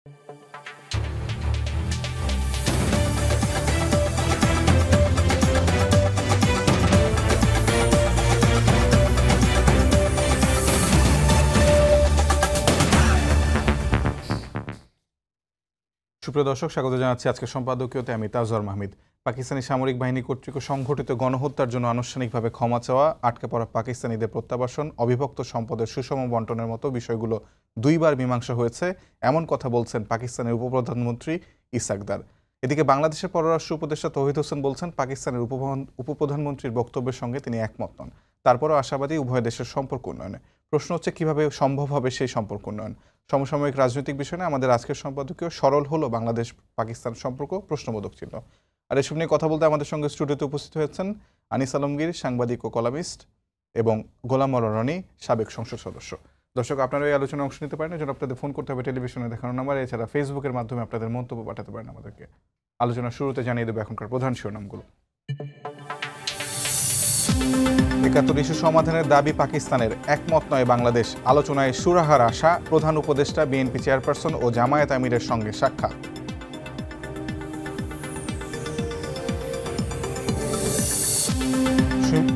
সুপ্রিয় দর্শক, স্বাগত জানাচ্ছি আজকের সম্পাদকীয়তে। আমি তাজওয়ার মাহমিদ। পাকিস্তানি সামরিক বাহিনী কর্তৃক সংঘটিত গণহত্যার জন্য আনুষ্ঠানিকভাবে ক্ষমা চাওয়া, আটকে পড়া পাকিস্তানিদের প্রত্যাবাসন, অবিভক্ত সম্পদের সুষম বন্টনের মতো বিষয়গুলো দুইবার মীমাংসা হয়েছে, এমন কথা বলছেন পাকিস্তানের উপপ্রধানমন্ত্রী ইসাকদার। এদিকে বাংলাদেশের পররাষ্ট্র উপদেষ্টা তৌহিদ হোসেন বলছেন, পাকিস্তানের উপপ্রধানমন্ত্রীর বক্তব্যের সঙ্গে তিনি একমত নন। তারপরও আশাবাদী উভয় দেশের সম্পর্ক উন্নয়নে। প্রশ্ন হচ্ছে, কিভাবে সম্ভব হবে সেই সম্পর্ক উন্নয়ন? সমসাময়িক রাজনৈতিক বিষয় নিয়ে আমাদের আজকের সম্পাদকীয় সরল হলো বাংলাদেশ পাকিস্তান সম্পর্ক প্রশ্নবোধক ছিল। আর এসব নিয়ে কথা বলতে আমাদের সঙ্গে স্টুডিওতে উপস্থিত হয়েছেন আনিস আলমগীর, সাংবাদিক ও কলামিস্ট, এবং গোলাম মোল্লা রনি, সাবেক সংসদ সদস্য। দর্শক, আপনারা এই আলোচনায় অংশ নিতে পারেন, এজন্য আপনাদের ফোন করতে হবে টেলিভিশনে দেখানো নাম্বার। এছাড়া ফেসবুকের মাধ্যমে আপনাদের মন্তব্য পাঠাতে পারেন আমাদেরকে। আলোচনার শুরুতে জানিয়ে দেবো এখনকার প্রধান শিরোনামগুলো। ৭১ ইস্যু সমাধানের দাবি পাকিস্তানের, একমত নয় বাংলাদেশ। আলোচনায় সুরাহার আশা, প্রধান উপদেষ্টা, বিএনপি চেয়ারপারসন ও জামায়াত আমিরের সঙ্গে সাক্ষাৎ।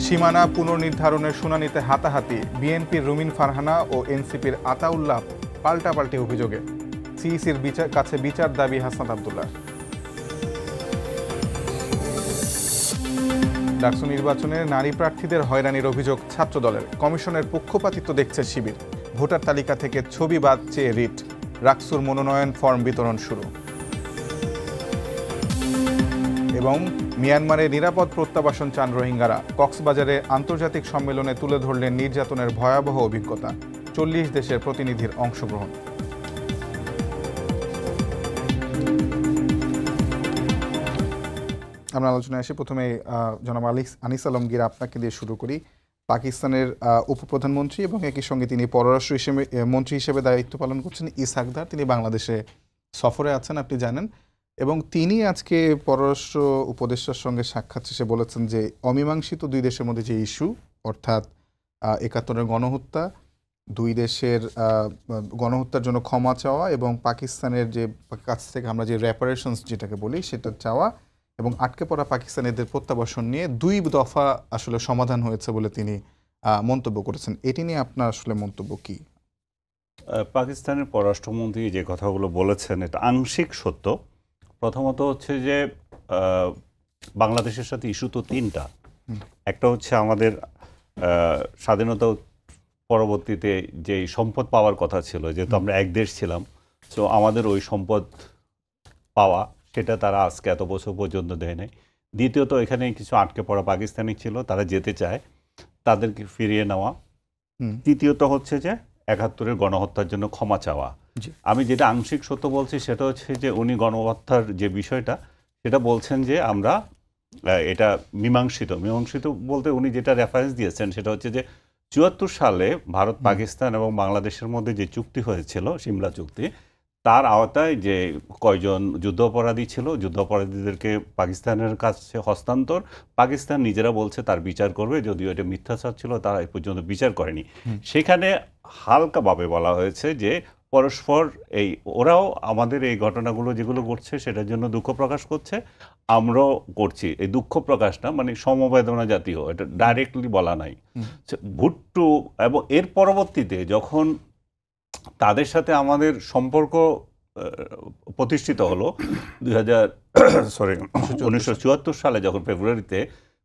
সীমানা পুনর্নির্ধারণের শুনানিতে হাতাহাতি, বিএনপির রুমিন ফারহানা ও এনসিপির আতাউল্লাহ পাল্টাপাল্টি অভিযোগে। সিইসির কাছে বিচার দাবি হাসনাত আব্দুল্লাহ। ডাকসু নির্বাচনে নারী প্রার্থীদের হয়রানির অভিযোগ ছাত্রদলের, কমিশনের পক্ষপাতিত্ব দেখছে শিবির। ভোটার তালিকা থেকে ছবি বাদ চেয়ে রিট, রাকসুর মনোনয়ন ফর্ম বিতরণ শুরু। এবং মিয়ানমারে নিরাপদ প্রত্যাবাসন চান রোহিঙ্গারা, কক্সবাজারে আন্তর্জাতিক সম্মেলনে তুলে ধরলেন নির্যাতনের ভয়াবহ অভিজ্ঞতা, ৪০ দেশের প্রতিনিধির অংশগ্রহণ। আমরা আলোচনায় আসি। প্রথমে জনাব আনিস আলমগীর, আপনাকে দিয়ে শুরু করি। পাকিস্তানের উপপ্রধানমন্ত্রী এবং একই সঙ্গে তিনি পররাষ্ট্র মন্ত্রী হিসেবে দায়িত্ব পালন করছেন ইসাকদার, তিনি বাংলাদেশে সফরে আছেন, আপনি জানেন। এবং তিনি আজকে পররাষ্ট্র উপদেষ্টার সঙ্গে সাক্ষাৎ শেষে বলেছেন যে অমীমাংসিত দুই দেশের মধ্যে যে ইস্যু, অর্থাৎ ৭১-এর গণহত্যা, দুই দেশের গণহত্যার জন্য ক্ষমা চাওয়া এবং পাকিস্তানের যে কাছ থেকে আমরা যে রেপারেশনস যেটাকে বলি সেটা চাওয়া, এবং আটকে পড়া পাকিস্তানিদের প্রত্যাবাসন নিয়ে দুই দফা আসলে সমাধান হয়েছে বলে তিনি মন্তব্য করেছেন। এটি নিয়ে আপনার আসলে মন্তব্য কি? পাকিস্তানের পররাষ্ট্রমন্ত্রী যে কথাগুলো বলেছেন এটা আংশিক সত্য। প্রথমত হচ্ছে যে বাংলাদেশের সাথে ইস্যু তো তিনটা। একটা হচ্ছে আমাদের স্বাধীনতা পরবর্তীতে যে সম্পদ পাওয়ার কথা ছিল, যেহেতু আমরা এক দেশ ছিলাম, সো আমাদের ওই সম্পদ পাওয়া সেটা তারা আজকে এত বছর পর্যন্ত দেয় নাই। দ্বিতীয়ত, এখানে কিছু আটকে পড়া পাকিস্তানি ছিল, তারা যেতে চায়, তাদেরকে ফিরিয়ে নেওয়া। তৃতীয়ত হচ্ছে যে ৭১-এর গণহত্যার জন্য ক্ষমা চাওয়া। আমি যেটা আংশিক সত্য বলছি সেটা হচ্ছে যে উনি গণহত্যার যে বিষয়টা সেটা বলছেন যে আমরা এটা মীমাংসিত বলতে উনি যেটা রেফারেন্স দিয়েছেন সেটা হচ্ছে যে ৭৪ সালে ভারত, পাকিস্তান এবং বাংলাদেশের মধ্যে যে চুক্তি হয়েছিল, সিমলা চুক্তি, তার আওতায় যে কয়জন যুদ্ধ অপরাধী ছিল, যুদ্ধ অপরাধীদেরকে পাকিস্তানের কাছে হস্তান্তর, পাকিস্তান নিজেরা বলছে তার বিচার করবে, যদিও এটা মিথ্যাচার ছিল, তারা এই পর্যন্ত বিচার করেনি। সেখানে হালকাভাবে বলা হয়েছে যে পরস্পর ওরাও আমাদের এই ঘটনাগুলো যেগুলো ঘটছে সেটার জন্য দুঃখ প্রকাশ করছে, আমরাও করছি। এই দুঃখ প্রকাশটা মানে সমবেদনা জাতীয়, এটা ডাইরেক্টলি বলা নাই। ভুট্টো এবং এর পরবর্তীতে যখন তাদের সাথে আমাদের সম্পর্ক প্রতিষ্ঠিত হলো 1974 সালে, যখন ফেব্রুয়ারিতে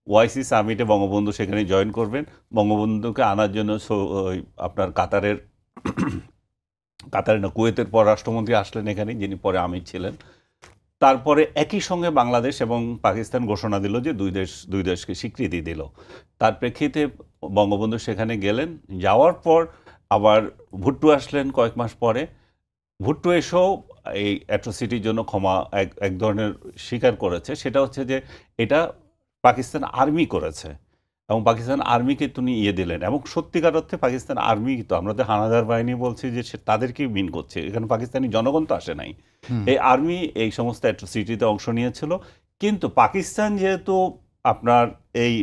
ওআইসি সামিটে বঙ্গবন্ধু সেখানে জয়েন করবেন, বঙ্গবন্ধুকে আনার জন্য আপনার কুয়েতের পররাষ্ট্রমন্ত্রী আসলেন এখানে, যিনি পরে আমির ছিলেন। তারপরে একই সঙ্গে বাংলাদেশ এবং পাকিস্তান ঘোষণা দিল যে দুই দেশকে স্বীকৃতি দিল। তার প্রেক্ষিতে বঙ্গবন্ধু সেখানে গেলেন, যাওয়ার পর আবার ভুট্টো আসলেন কয়েক মাস পরে। ভুট্টো এসেও এই অ্যাট্রোসিটির জন্য ক্ষমা এক ধরনের স্বীকার করেছে, সেটা হচ্ছে যে এটা পাকিস্তান আর্মি করেছে এবং পাকিস্তান আর্মিকে তিনি দিলেন। এবং সত্যিকার অর্থে পাকিস্তান আর্মি তো আমরা তো হানাদার বাহিনী বলছি যে তাদেরকেই মিন করছে, এখানে পাকিস্তানি জনগণ তো আসে নাই। এই আর্মি এই সমস্ত অ্যাট্রোসিটিতে অংশ নিয়েছিল। কিন্তু পাকিস্তান যেহেতু আপনার এই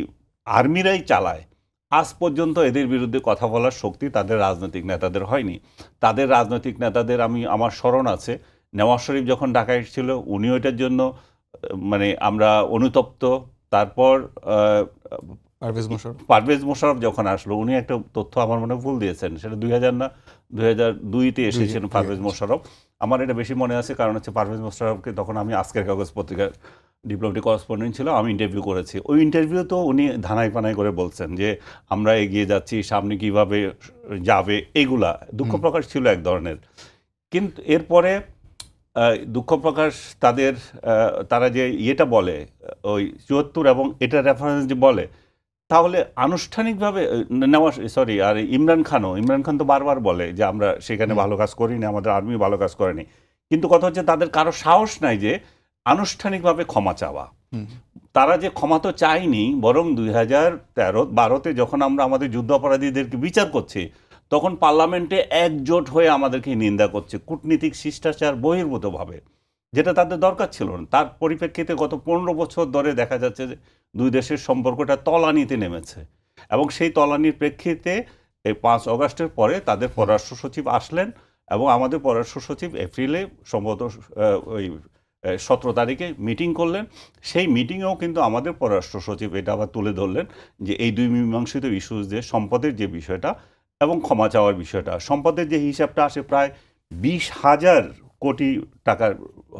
আর্মিরাই চালায়, আজ পর্যন্ত এদের বিরুদ্ধে কথা বলার শক্তি তাদের রাজনৈতিক নেতাদের হয়নি। তাদের রাজনৈতিক নেতাদের আমার স্মরণ আছে নেওয়াজ শরীফ যখন ঢাকায় এসেছিল উনিও এটার জন্য মানে আমরা অনুতপ্ত। তারপর পারভেজ মোশাররফ যখন আসলো উনি একটা তথ্য আমার মনে ভুল দিয়েছেন, সেটা 2000 না 2002-তে এসেছেন পারভেজ মোশাররফ। আমার এটা বেশি মনে আছে, কারণ হচ্ছে পারভেজ মোশাররফকে তখন আমি আজকের কাগজ পত্রিকার ডিপ্লোমেটিক করেসপন্ডেন্ট ছিল, আমি ইন্টারভিউ করেছি। ওই ইন্টারভিউ তো উনি ধানাই পানাই করে বলছেন যে আমরা এগিয়ে যাচ্ছি, সামনে কিভাবে যাবে, এগুলা দুঃখ প্রকাশ ছিল এক ধরনের। কিন্তু এরপরে দুঃখ প্রকাশ তারা যে ইয়েটা বলে ওই 74 এবং এটা রেফারেন্স যে বলে, তাহলে আনুষ্ঠানিকভাবে আর ইমরান খান তো বারবার বলে যে আমরা সেখানে ভালো কাজ করিনি, আমাদের আর্মি ভালো কাজ করেনি। কিন্তু কথা হচ্ছে তাদের কারো সাহস নাই যে আনুষ্ঠানিকভাবে ক্ষমা চাওয়া। তারা যে ক্ষমা তো চায়নি, বরং 2013-12-তে যখন আমরা আমাদের যুদ্ধ অপরাধীদেরকে বিচার করছি, তখন পার্লামেন্টে একজোট হয়ে আমাদেরকে নিন্দা করছে কূটনীতিক শিষ্টাচার বহির্ভূতভাবে, যেটা তাদের দরকার ছিল না। তার পরিপ্রেক্ষিতে গত 15 বছর ধরে দেখা যাচ্ছে যে দুই দেশের সম্পর্কটা তলানিতে নেমেছে। এবং সেই তলানির প্রেক্ষিতে এই 5 অগাস্টের পরে তাদের পররাষ্ট্র সচিব আসলেন, এবং আমাদের পররাষ্ট্র সচিব এপ্রিলে সম্ভবত ওই 17 তারিখে মিটিং করলেন। সেই মিটিংয়েও কিন্তু আমাদের পররাষ্ট্র সচিব এটা আবার তুলে ধরলেন যে এই দুই মীমাংসিত ইস্যুস যে সম্পদের যে বিষয়টা এবং ক্ষমা চাওয়ার বিষয়টা, সম্পদের যে হিসাবটা আসে প্রায় 20,000 কোটি টাকার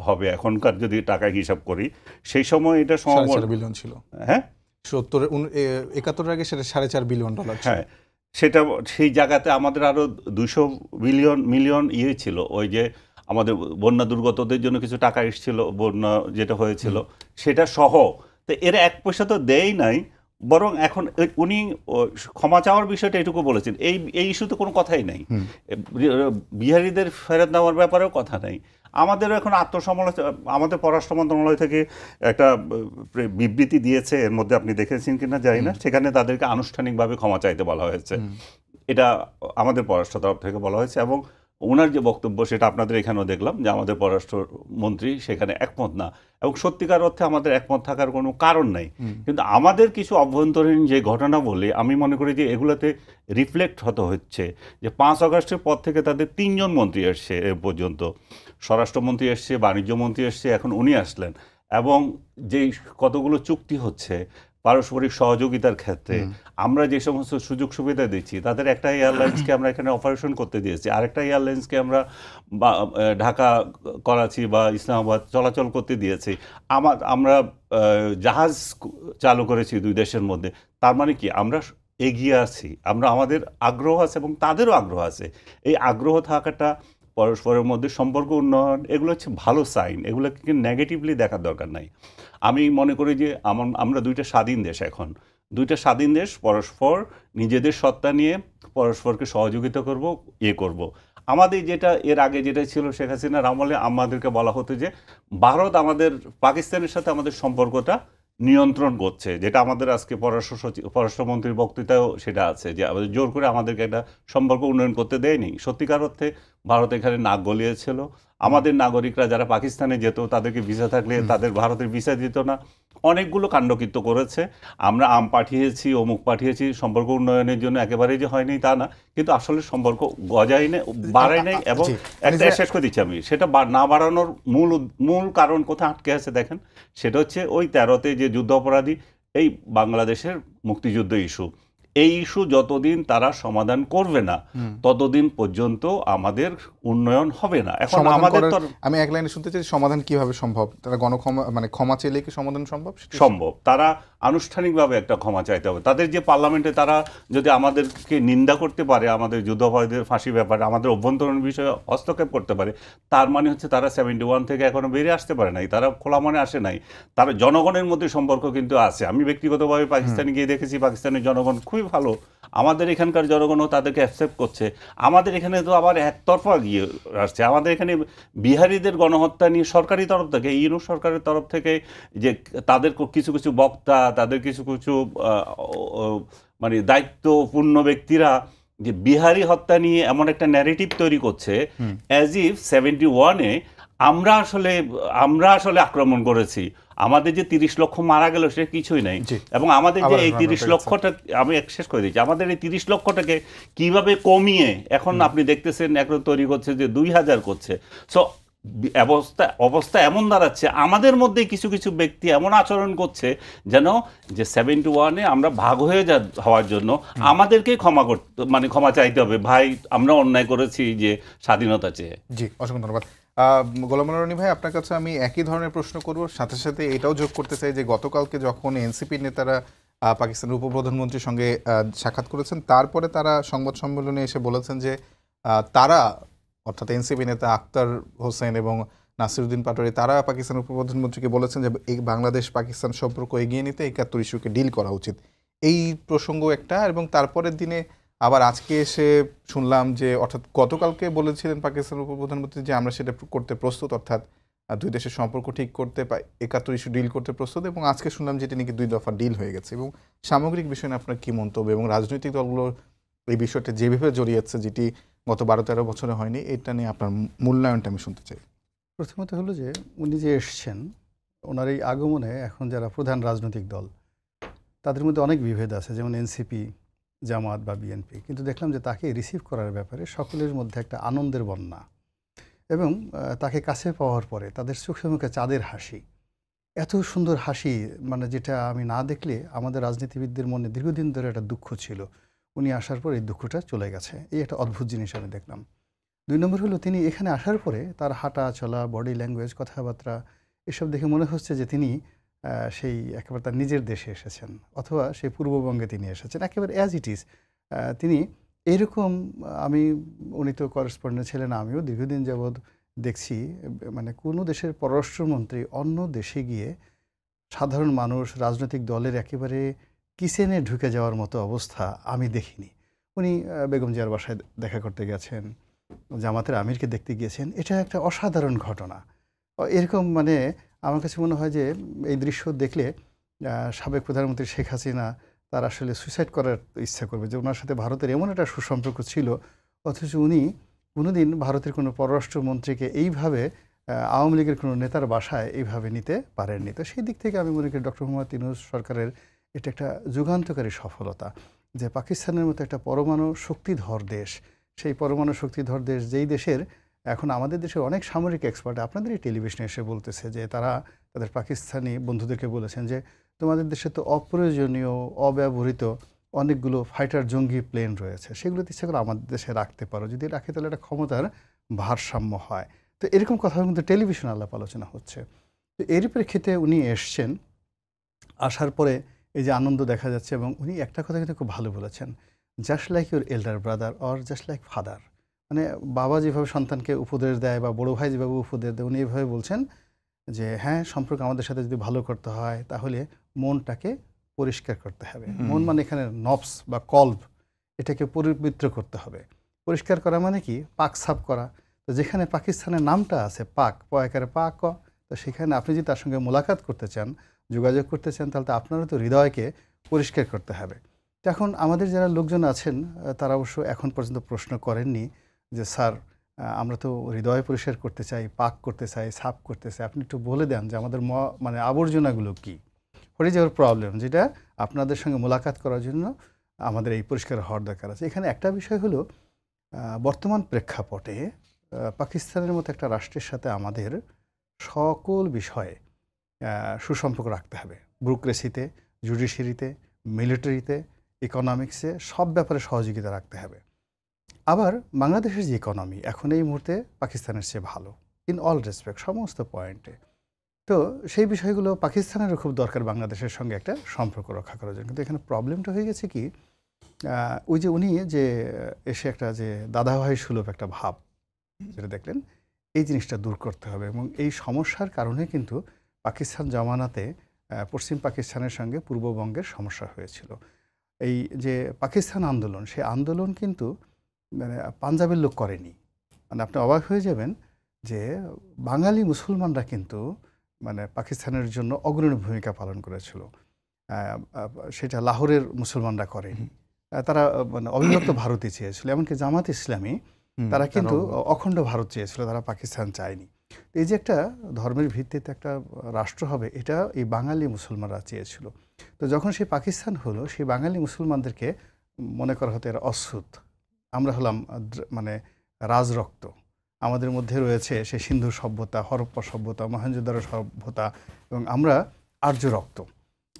হবে এখনকার যদি টাকা হিসাব করি। সেই সময় এটা 4.5 বিলিয়ন ছিল। হ্যাঁ, 71 আগে সেটা $4.5 বিলিয়ন। হ্যাঁ, সেটা সেই জায়গাতে আমাদের আরও 200 মিলিয়ন ইয়ে ছিল, ওই যে আমাদের বন্যা দুর্গতদের জন্য কিছু টাকা এসেছিল, বন্যা যেটা হয়েছিল সেটা সহ। তো এরা 1 পয়সা তো দেয় নাই, বরং এখন উনি ক্ষমা চাওয়ার বিষয়টা এটুকু বলেছেন। এই ইস্যুতে কোনো কথাই নাই, বিহারিদের ফেরত নেওয়ার ব্যাপারেও কথা নাই। আমাদেরও এখন আত্মসমালোচনা, আমাদের পররাষ্ট্র মন্ত্রণালয় থেকে একটা বিবৃতি দিয়েছে, এর মধ্যে আপনি দেখেছেন কিনা জানি না, সেখানে তাদেরকে আনুষ্ঠানিকভাবে ক্ষমা চাইতে বলা হয়েছে। এটা আমাদের পররাষ্ট্র তরফ থেকে বলা হয়েছে, এবং ওনার যে বক্তব্য সেটা আপনাদের এখানেও দেখলাম যে আমাদের পররাষ্ট্রমন্ত্রী সেখানে একমত না, এবং সত্যিকার অর্থে আমাদের একমত থাকার কোনো কারণ নাই। কিন্তু আমাদের কিছু অভ্যন্তরীণ যে ঘটনা বলে আমি মনে করি যে এগুলোতে রিফ্লেক্ট হতে হচ্ছে যে 5 আগস্টের পর থেকে তাদের 3 জন মন্ত্রী এসছে এ পর্যন্ত, স্বরাষ্ট্রমন্ত্রী এসছে, বাণিজ্য মন্ত্রী এসছে, এখন উনি আসলেন, এবং যেই কতগুলো চুক্তি হচ্ছে পারস্পরিক সহযোগিতার ক্ষেত্রে আমরা যে সমস্ত সুযোগ সুবিধা দিচ্ছি, তাদের একটা এয়ারলাইন্সকে আমরা এখানে অপারেশন করতে দিয়েছি, আরেকটা এয়ারলাইন্সকে আমরা ঢাকা, করাচি বা ইসলামাবাদ চলাচল করতে দিয়েছি, আমরা জাহাজ চালু করেছি দুই দেশের মধ্যে। তার মানে কি আমরা এগিয়ে আছি, আমাদের আগ্রহ আছে এবং তাদেরও আগ্রহ আছে। এই আগ্রহ থাকাটা, পরস্পরের মধ্যে সম্পর্ক উন্নয়ন, এগুলো হচ্ছে ভালো সাইন, এগুলোকে নেগেটিভলি দেখার দরকার নাই। আমি মনে করি যে আমরা দুইটা স্বাধীন দেশ, এখন দুইটা স্বাধীন দেশ পরস্পর নিজেদের সত্তা নিয়ে পরস্পরকে সহযোগিতা করব। আমাদের যেটা এর আগে যেটা ছিল শেখ হাসিনার আমলে, আমাদেরকে বলা হতো যে ভারত আমাদের পাকিস্তানের সাথে আমাদের সম্পর্কটা নিয়ন্ত্রণ করছে, যেটা আমাদের আজকে পররাষ্ট্রমন্ত্রীর বক্তৃতাও সেটা আছে যে আমাদের জোর করে আমাদেরকে একটা সম্পর্ক উন্নয়ন করতে দেয়নি। সত্যিকার অর্থে ভারত এখানে নাক গলিয়েছিল। আমাদের নাগরিকরা যারা পাকিস্তানে যেত তাদেরকে ভিসা থাকলে তাদের ভারতের ভিসা দিত না, অনেকগুলো কাণ্ডকৃত্য করেছে। আমরা আম পাঠিয়েছি, অমুক পাঠিয়েছি, সম্পর্ক উন্নয়নের জন্য একেবারেই যে হয়নি তা না, কিন্তু আসলে সম্পর্ক গজাই নেই, বাড়াই নেই। এবং একটা শেষ করে দিচ্ছি আমি, সেটা না বাড়ানোর মূল কারণ কোথায় আটকে আছে দেখেন, সেটা হচ্ছে ওই 13-তে যে যুদ্ধ অপরাধী, এই বাংলাদেশের মুক্তিযুদ্ধ ইস্যু, এই ইস্যু যতদিন তারা সমাধান করবে না ততদিন পর্যন্ত আমাদের উন্নয়ন হবে না। এখন আমাদের আমি এক লাইনে শুনতে চাই, সমাধান কিভাবে সম্ভব? তারা ক্ষমা চাইলে কি সমাধান সম্ভব? তারা আনুষ্ঠানিকভাবে একটা ক্ষমা চাইতে হবে। তাদের যে পার্লামেন্টে তারা যদি আমাদেরকে নিন্দা করতে পারে, আমাদের যুদ্ধাপরাধীদের ফাঁসি ব্যাপারে, আমাদের অভ্যন্তরীণ বিষয়ে হস্তক্ষেপ করতে পারে, তার মানে হচ্ছে তারা 71 থেকে এখনো বেরিয়ে আসতে পারে নাই, তারা খোলা মনে আসে নাই। তারা জনগণের মধ্যে সম্পর্ক কিন্তু আছে। আমি ব্যক্তিগতভাবে পাকিস্তানে গিয়ে দেখেছি, পাকিস্তানের জনগণ খুবই ভালো, আমাদের এখানকার জনগণও তাদেরকে অ্যাকসেপ্ট করছে। আমাদের এখানে তো আবার একতরফা গিয়ে আসছে। আমাদের এখানে বিহারিদের গণহত্যা নিয়ে সরকারি তরফ থেকে, ইউনূস সরকারের তরফ থেকে যে তাদের কিছু কিছু বক্তা, তাদের কিছু কিছু মানে দায়িত্বপূর্ণ ব্যক্তিরা যে বিহারি হত্যা নিয়ে এমন একটা ন্যারেটিভ তৈরি করছে অ্যাজ ইফ 71-এ আমরা আসলে আক্রমণ করেছি, আমাদের যে 30 লক্ষ মারা গেল সে কিছুই নাই। এবং আমাদের যে এই 30 লক্ষটা, আমি শেষ করে দিচ্ছি, আমাদের এই 30 লক্ষটাকে কিভাবে কমিয়ে এখন আপনি দেখতেছেন এখন তৈরি করছে যে 2000 করছে। সো অবস্থা এমন দাঁড়াচ্ছে, আমাদের মধ্যে কিছু কিছু ব্যক্তি এমন আচরণ করছে যেন যে 71-এ আমরা ভাগ হয়ে হওয়ার জন্য আমাদেরকে ক্ষমা চাইতে হবে, ভাই আমরা অন্যায় করেছি যে স্বাধীনতা চেয়ে। জি, অসংখ্য ধন্যবাদ। গোলাম মোল্লা রনি ভাই, আপনার কাছে আমি একই ধরনের প্রশ্ন করব, সাথে সাথে এটাও যোগ করতে চাই যে গতকালকে যখন এনসিপি নেতারা পাকিস্তানের উপপ্রধানমন্ত্রীর সঙ্গে সাক্ষাৎ করেছেন, তারপরে তারা সংবাদ সম্মেলনে এসে বলেছেন যে তারা, অর্থাৎ এনসিপি নেতা আখতার হোসেন এবং নাসিরুদ্দিন পাটোয়ারি, তারা পাকিস্তানের উপপ্রধানমন্ত্রীকে বলেছেন যে এই বাংলাদেশ পাকিস্তান সম্পর্ক এগিয়ে নিতে ৭১ ইস্যুকে ডিল করা উচিত। এই প্রসঙ্গ একটা, এবং তারপরের দিনে আবার আজকে এসে শুনলাম যে, অর্থাৎ গতকালকে বলেছিলেন পাকিস্তানের উপপ্রধানমন্ত্রী যে আমরা সেটা করতে প্রস্তুত, অর্থাৎ দুই দেশের সম্পর্ক ঠিক করতে, ৭১ ইস্যু ডিল করতে প্রস্তুত, এবং আজকে শুনলাম যেটি নাকি ২ দফা ডিল হয়ে গেছে। এবং সামগ্রিক বিষয়ে আপনার কী মন্তব্য, এবং রাজনৈতিক দলগুলো এই বিষয়টা যেভাবে জড়িয়েছে, যেটি গত ১২-১৩ বছরে হয়নি, এটা নিয়ে আপনার মূল্যায়নটা আমি শুনতে চাই। প্রথমত হলো যে উনি যে এসছেন, ওনার এই আগমনে এখন যারা প্রধান রাজনৈতিক দল তাদের মধ্যে অনেক বিভেদ আছে, যেমন এনসিপি, জামাত বা বিএনপি, কিন্তু দেখলাম যে তাকে রিসিভ করার ব্যাপারে সকলের মধ্যে একটা আনন্দের বন্যা, এবং তাকে কাছে পাওয়ার পরে তাদের চোখে মুখে চাঁদের হাসি, এত সুন্দর হাসি, মানে যেটা আমি না দেখলে আমাদের রাজনীতিবিদদের মনে দীর্ঘদিন ধরে একটা দুঃখ ছিল, উনি আসার পর এই দুঃখটা চলে গেছে। এই একটা অদ্ভুত জিনিস আমি দেখলাম। ২ নম্বর হলো, তিনি এখানে আসার পরে তার হাঁটা চলা, বডি ল্যাঙ্গুয়েজ, কথাবার্তা, এসব দেখে মনে হচ্ছে যে তিনি সেই একেবারে তার নিজের দেশে এসেছেন, অথবা সেই পূর্ববঙ্গে তিনি এসেছেন, একেবারে অ্যাজ ইট ইজ। তিনি এইরকম, উনি তো করেসপন্ডেন্ট ছিলেন, আমিও দীর্ঘদিন যাবৎ দেখছি, মানে কোনো দেশের পররাষ্ট্রমন্ত্রী অন্য দেশে গিয়ে সাধারণ মানুষ, রাজনৈতিক দলের একেবারে কিচেনে ঢুকে যাওয়ার মতো অবস্থা আমি দেখিনি। উনি বেগম জিয়ার বাসায় দেখা করতে গেছেন, জামাতের আমিরকে দেখতে গিয়েছেন, এটা একটা অসাধারণ ঘটনা। এরকম, মানে আমার কাছে মনে হয় যে এই দৃশ্য দেখলে সাবেক প্রধানমন্ত্রী শেখ হাসিনা তার আসলে সুইসাইড করার ইচ্ছা করবে, যে ওনার সাথে ভারতের এমন একটা সুসম্পর্ক ছিল, অথচ উনি কোনোদিন ভারতের কোনো পররাষ্ট্রমন্ত্রীকে এইভাবে আওয়ামী লীগের কোনো নেতার বাসায় এইভাবে নিতে পারেননি। তো সেই দিক থেকে আমি মনে করি ডক্টর মোহাম্মদ ইউনূস সরকারের এটা একটা যুগান্তকারী সফলতা, যে পাকিস্তানের মতো একটা পরমাণু শক্তিধর দেশ, সেই পরমাণু শক্তিধর দেশ, যেই দেশের এখন আমাদের দেশের অনেক সামরিক এক্সপার্ট আপনাদের এই টেলিভিশনে এসে বলতেছে যে তারা তাদের পাকিস্তানি বন্ধুদেরকে বলেছেন যে তোমাদের দেশে তো অপ্রয়োজনীয়, অব্যবহৃত অনেকগুলো ফাইটার জঙ্গি প্লেন রয়েছে, সেগুলোতে ইচ্ছা করে আমাদের দেশে রাখতে পারো, যদি রাখে তাহলে একটা ক্ষমতার ভারসাম্য হয়। তো এরকম কথার মধ্যে টেলিভিশন আলাপ আলোচনা হচ্ছে। তো এর প্রেক্ষিতে উনি এসছেন, আসার পরে এই যে আনন্দ দেখা যাচ্ছে, এবং উনি একটা কথা কিন্তু খুব ভালো বলেছেন, just like your elder brother or just like father. মানে বাবা যেভাবে সন্তানকে উপদেশ দেয় বা বড়ো ভাই যেভাবে উপদেশ দেয়, উনি এভাবে বলছেন যে হ্যাঁ, সম্পর্ক আমাদের সাথে যদি ভালো করতে হয় তাহলে মনটাকে পরিষ্কার করতে হবে। মন মানে এখানে নফস বা কল্ব, এটাকে পবিত্র করতে হবে। পরিষ্কার করা মানে কি? পাক সাফ করা। তো যেখানে পাকিস্তানের নামটা আছে পাক, পয়াকারে পাক, তো সেখানে আপনি যদি তার সঙ্গে মোলাকাত করতে চান, যোগাযোগ করতে চান, তাহলে তো আপনারও তো হৃদয়কে পরিষ্কার করতে হবে। তো এখন আমাদের যারা লোকজন আছেন তারা অবশ্য এখন পর্যন্ত প্রশ্ন করেননি যে স্যার আমরা তো হৃদয় পরিষ্কার করতে চাই, পাক করতে চাই, সাফ করতে চাই, আপনি একটু বলে দেন যে আমাদের মানে আবর্জনাগুলো কী, হোয়াট ইজ আওয়ার প্রবলেম, যেটা আপনাদের সঙ্গে মোলাকাত করার জন্য আমাদের এই পরিষ্কার হওয়ার দরকার আছে। এখানে একটা বিষয় হলো, বর্তমান প্রেক্ষাপটে পাকিস্তানের মতো একটা রাষ্ট্রের সাথে আমাদের সকল বিষয়ে সুসম্পর্ক রাখতে হবে। ব্যুরোক্রেসিতে, জুডিশিয়ারিতে, মিলিটারিতে, ইকোনমিক্সে, সব ব্যাপারে সহযোগিতা রাখতে হবে। আবার বাংলাদেশের যে ইকোনমি এখন এই মুহূর্তে পাকিস্তানের চেয়ে ভালো ইন অল রেসপেক্ট, সমস্ত পয়েন্টে। তো সেই বিষয়গুলো পাকিস্তানেরও খুব দরকার বাংলাদেশের সঙ্গে একটা সম্পর্ক রক্ষা করার জন্য। কিন্তু এখানে প্রবলেমটা হয়ে গেছে কি, ওই যে উনি যে এসে একটা যে দাদাভাই সুলভ একটা ভাব যেটা দেখলেন, এই জিনিসটা দূর করতে হবে। এবং এই সমস্যার কারণে কিন্তু পাকিস্তান জমানাতে পশ্চিম পাকিস্তানের সঙ্গে পূর্ববঙ্গের সমস্যা হয়েছিল। এই যে পাকিস্তান আন্দোলন, সেই আন্দোলন কিন্তু মানে পাঞ্জাবের লোক করেনি। মানে আপনি অবাক হয়ে যাবেন যে বাঙালি মুসলমানরা কিন্তু মানে পাকিস্তানের জন্য অগ্রণী ভূমিকা পালন করেছিল। সেটা লাহোরের মুসলমানরা করেনি। তারা মানে অবিভক্ত ভারতই চেয়েছিল। এমনকি জামাত ইসলামী তারা কিন্তু অখণ্ড ভারত চেয়েছিল, তারা পাকিস্তান চায়নি। এই যে একটা ধর্মের ভিত্তিতে একটা রাষ্ট্র হবে, এটা এই বাঙালি মুসলমানরা চেয়েছিল। তো যখন সেই পাকিস্তান হলো, সেই বাঙালি মুসলমানদেরকে মনে করা হতো এরা অশ্রুত, আমরা হলাম মানে রাজরক্ত, আমাদের মধ্যে রয়েছে সেই সিন্ধু সভ্যতা, হরপ্পা সভ্যতা, মহেঞ্জোদারো সভ্যতা, এবং আমরা আর্য রক্ত।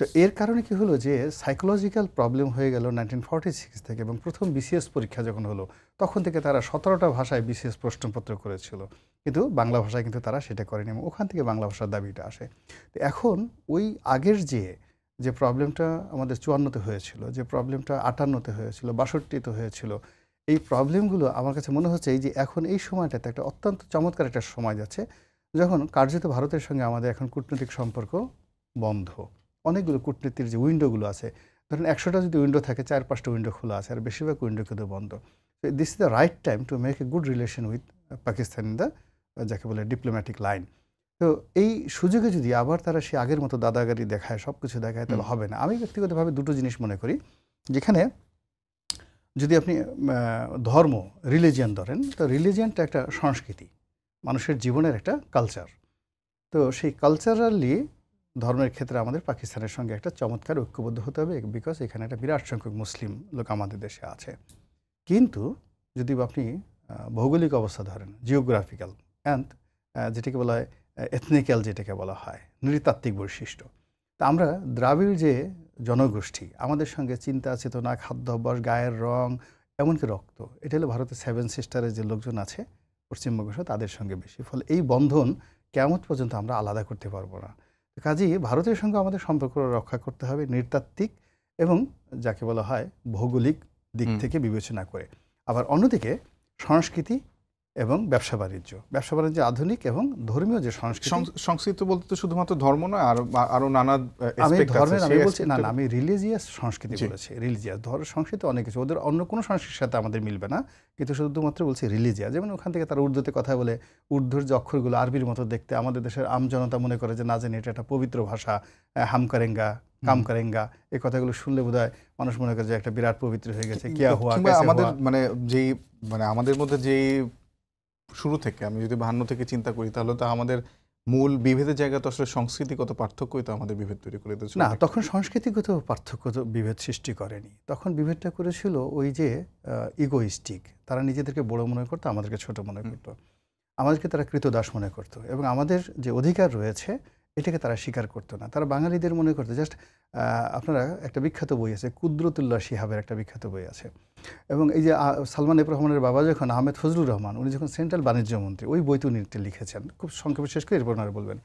তো এর কারণে কি হলো যে সাইকোলজিক্যাল প্রবলেম হয়ে গেল 1946 থেকে, এবং প্রথম বিসিএস পরীক্ষা যখন হলো তখন থেকে তারা 17টা ভাষায় বিসিএস প্রশ্নপত্র করেছিল, কিন্তু বাংলা ভাষায় কিন্তু তারা সেটা করেনি, এবং ওখান থেকে বাংলা ভাষার দাবিটা আসে। তো এখন ওই আগের যে প্রবলেমটা আমাদের 54-তে হয়েছিল, যে প্রবলেমটা 58-তে হয়েছিল, 62-তে হয়েছিল, এই প্রবলেমগুলো আমার কাছে মনে হচ্ছে এই যে এখন এই সময়টাতে একটা অত্যন্ত চমৎকার একটা সময় যাচ্ছে, যখন কার্যত ভারতের সঙ্গে আমাদের এখন কূটনৈতিক সম্পর্ক বন্ধ। অনেকগুলো কূটনীতির যে উইন্ডোগুলো আছে, ধরেন 100টা যদি উইন্ডো থাকে, 4-5টা উইন্ডো খোলা আছে, আর বেশিরভাগ উইন্ডো কিন্তু বন্ধ। This is the right time to make a good relation with Pakistan in the যাকে বলে ডিপ্লোম্যাটিক লাইন। তো এই সুযোগে যদি আবার তারা সে আগের মতো দাদাগারি দেখায়, সব কিছু দেখায়, তাহলে হবে না। আমি ব্যক্তিগতভাবে দুটো জিনিস মনে করি, যেখানে যদি আপনি ধর্ম, রিলিজিয়ান ধরেন, তো রিলিজিয়ানটা একটা সংস্কৃতি, মানুষের জীবনের একটা কালচার। তো সেই কালচারালি ধর্মের ক্ষেত্রে আমাদের পাকিস্তানের সঙ্গে একটা চমৎকার ঐক্যবদ্ধ হতে হবে, বিকজ এখানে একটা বিরাট সংখ্যক মুসলিম লোক আমাদের দেশে আছে। কিন্তু যদি আপনি ভৌগোলিক অবস্থা ধরেন, জিওগ্রাফিক্যাল অ্যান্ড যেটাকে বলা হয় এথনিক্যাল, যেটাকে বলা হয় নৃতাত্ত্বিক বৈশিষ্ট্য, তা আমরা দ্রাবিড় যে জনগোষ্ঠী, আমাদের সঙ্গে চিন্তা চেতনা, খাদ্যাভ্যাস, গায়ের রং, এমনকি রক্ত, এটা হলো ভারতের 7 সিস্টারের যে লোকজন আছে পশ্চিমবঙ্গ, তাদের সঙ্গে বেশি। ফলে এই বন্ধন কেমন পর্যন্ত আমরা আলাদা করতে পারবো না। কাজেই ভারতের সঙ্গে আমাদের সম্পর্ক রক্ষা করতে হবে নৃতাত্ত্বিক এবং যাকে বলা হয় ভৌগোলিক দিক থেকে বিবেচনা করে। আবার অন্যদিকে সংস্কৃতি এবং ব্যবসা বাণিজ্য আধুনিক এবং ধর্মীয় যে সংস্কৃতি বলতে তো শুধুমাত্র ধর্ম নয়, আরো নানা আমি aspect আছে, ধর্মের আমি সেই বলছি না, aspect আমি রিলিজিয়াস সংস্কৃতি বলেছি। রিলিজিয়াস সংস্কৃতি অনেক কিছু, ওদের অন্য কোনো সংস্কৃতির সাথে আমাদের মিলবে না, কিন্তু শুধুমাত্র বলছি রিলিজিয়াস। যেমন ওখান থেকে তারা উর্দুতে কথা বলে, উর্দুর যে অক্ষরগুলো আরবির মতো দেখতে, আমাদের দেশের আমজনতা মনে করে যে না জানি এটা একটা পবিত্র ভাষা, হাম করেঙ্গা, কাম করেঙ্গা, এই কথাগুলো শুনলে বোধহয় মানুষ মনে করে যে একটা বিরাট পবিত্র হয়ে গেছে, কিয়া হুয়া, কিংবা আমাদের আমাদের মধ্যে যেই শুরু থেকে আমি যদি 52 থেকে চিন্তা করি, তাহলে তো আমাদের মূল বিভেদের জায়গা তো আসলে সংস্কৃতিগত পার্থক্যই তো আমাদের বিভেদ তৈরি করে দিয়েছে। না, তখন সংস্কৃতিগত পার্থক্য বিভেদ সৃষ্টি করেনি, তখন বিভেদটা করেছিল ওই যে ইগোইস্টিক, তারা নিজেদেরকে বড় মনে করতো, আমাদেরকে ছোট মনে করতো, আমাদেরকে তারা কৃতদাস মনে করতো, এবং আমাদের যে অধিকার রয়েছে এটাকে তারা স্বীকার করতো না। তারা বাঙালিদের মনে করতো জাস্ট, আপনারা একটা বিখ্যাত বই আছে, কুদরতুল্লাহ শিহাবের একটা বিখ্যাত বই আছে, এবং এই যে সালমান এফ রহমানের বাবা যখন আহমেদ ফজলুর রহমান, উনি যখন সেন্ট্রাল বাণিজ্য মন্ত্রী, ওই বইতে উনি লিখেছেন, খুব সংক্ষেপে শেষ করে এরপর ওনারা বলবেন।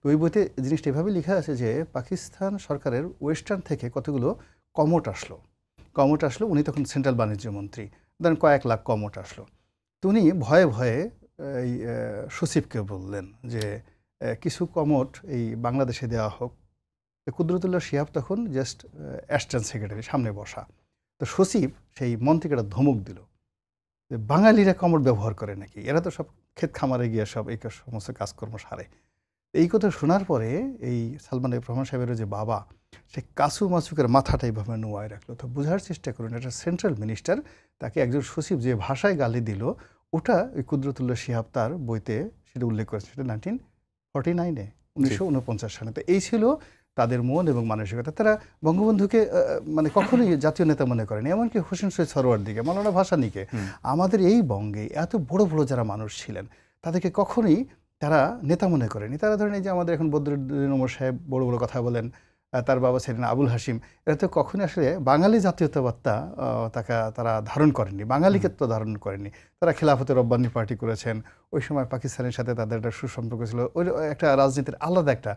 তো ওই বইতে জিনিসটা এভাবে লেখা আছে যে পাকিস্তান সরকারের ওয়েস্টার্ন থেকে কতগুলো কমোট আসলো, উনি তখন সেন্ট্রাল বাণিজ্য মন্ত্রী, ধরেন কয়েক লাখ কমোট আসলো। তো উনি ভয়ে ভয়ে এই সচিবকে বললেন যে কিছু কমোট এই বাংলাদেশে দেওয়া হোক। কুদরতুল্লাহ শিহাব তখন জাস্ট অ্যাসিস্ট্যান্ট সেক্রেটারি, সামনে বসা। তো সচিব সেই মন্ত্রীকে একটা ধমক দিল যে বাঙালিরা কমোট ব্যবহার করে নাকি, এরা তো সব ক্ষেত খামারে গিয়ে সব এই সমস্ত কাজকর্ম সারে। এই কথা শোনার পরে এই সালমান এফ রহমান সাহেবের যে বাবা, সে কাসু মাসুকের মাথাটা এইভাবে নোয়ায় রাখলো। তো বোঝার চেষ্টা করুন, একটা সেন্ট্রাল মিনিস্টার, তাকে একজন সচিব যে ভাষায় গালি দিল, ওটা ওই কুদরতুল্লাহ শিহাব তার বইতে সেটা উল্লেখ করেছে, সেটা 1949-এ, 1949 সালে। তো এই ছিল তাদের মন এবং মানসিকতা। তারা বঙ্গবন্ধুকে মানে কখনোই জাতীয় নেতা মনে করেনি, এমনকি হোসেন শহীদ সরোয়ার দিকে, মৌলানা ভাসানীকে। আমাদের এই বঙ্গে এত বড় বড় যারা মানুষ ছিলেন, তাদেরকে কখনোই তারা নেতা মনে করেনি। তারা ধরেন এই যে আমাদের এখন বদরুদ্দীন ওমর সাহেব বড় বড় কথা বলেন, তার বাবা ছিলেন আবুল হাসিম, এরা তো কখনই আসলে বাঙালি জাতীয়তাবাদটা তারা ধারণ করেননি, বাঙালিকে তো ধারণ করেননি। তারা খেলাফতে রব্বানি পার্টি করেছেন, ওই সময় পাকিস্তানের সাথে তাদের একটা সুসম্পর্ক ছিল, ওই একটা রাজনীতির আলাদা একটা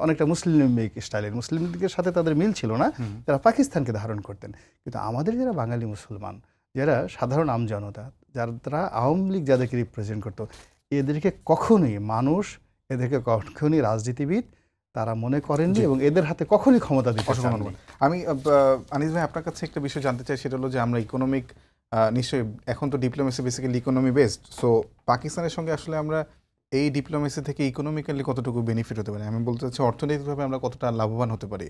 অনেকটা মুসলিম লীগ স্টাইলের, মুসলিম লীগের সাথে তাদের মিল ছিল না, তারা পাকিস্তানকে ধারণ করতেন। কিন্তু আমাদের যারা বাঙালি মুসলমান, যারা সাধারণ আমজনতা, যারা আওয়ামী লীগ যাদেরকে রিপ্রেজেন্ট করতো, এদেরকে কখনোই মানুষ, এদেরকে কখনোই রাজনীতিবিদ তারা মনে করেননি, এবং এদের হাতে কখনোই ক্ষমতা দিতে চাননি। আমি আনিস ভাই আপনার কাছে একটা বিষয় জানতে চাই, সেটা হলো যে আমরা ইকোনমিক, নিশ্চয়ই এখন তো diplomacy basically economy based, so পাকিস্তানের সঙ্গে আসলে আমরা এই ডিপ্লোমেসি থেকে ইকোনমিক্যালি কতটুকু বেনিফিট হতে পারি, আমি বলতে চাচ্ছি অর্থনৈতিকভাবে আমরা কতটা লাভবান হতে পারি,